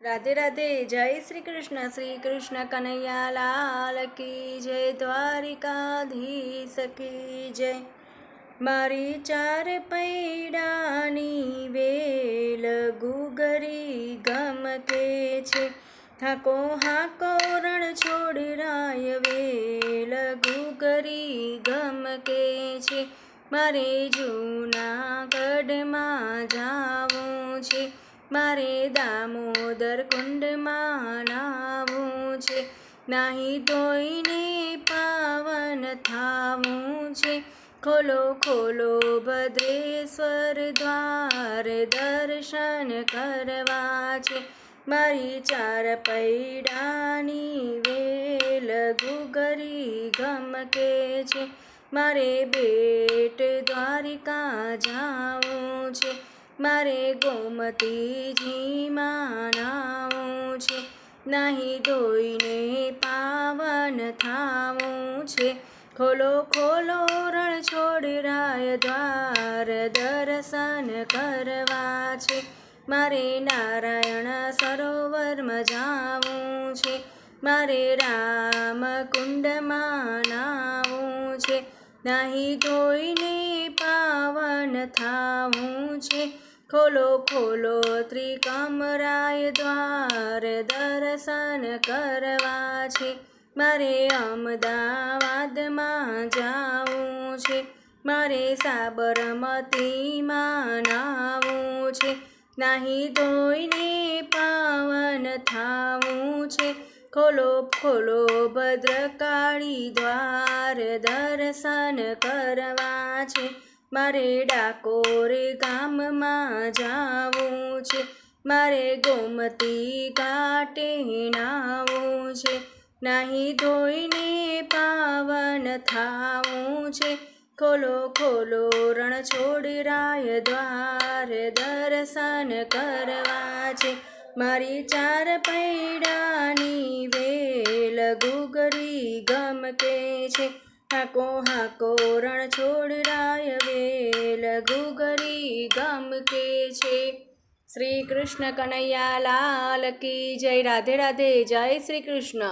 राधे राधे। जय श्री कृष्ण कन्हैया लाल की जय। द्वारिकाधीश की जय। मारी चार पैडानी वेल गुगरी गम के छे। हाको हाको रण छोड़ राय वेल गुगरी गम के छे। मारे जूनागढ़ में जावुं छे। मारे दामोदर कुंड में नावुं छे। नाही धोईने पावन थावुं छे। खोलो खोलो भद्रेश्वर द्वार दर्शन करवा छे। मारी चार पैडानी वेल गुगरी गम के छे। मारे बेट द्वारिका जावुं छे। मारे गोमतीजी में नावुं छे। नाही धोईने पावन थावुं छे। खोलो खोलो रण छोड़ राय द्वार दर्शन करवा छे। मारे नारायण सरोवर में जावुं छे। मारे राम कुंड में नावुं छे। नाही धोईने पावन थावुं छे। खोलो खोलो त्रिकमराय द्वार दर्शन करवा छे। मारे अमदावाद में जावुं छे। मारे साबरमती में नावुं छे। नाही धोईने पावन थावुं छे। खोलो खोलो भद्रकाળી द्वार दर्शन करवा छे। मारे डाकोर गाम में जावुं छे। मारे गोमती घाटे नावुं छे। नाही धोईने पावन थावुं छे। खोलो खोलो रण छोड़ राय द्वार दर्शन करवा छे। मारी चार पैडानी वेल गुगरी गम के छे। हाको हाको रण छोड़ राय वेल गुगरी गम के छे। श्री कृष्ण कन्हैया लाल की जय। राधे राधे। जय श्री कृष्ण।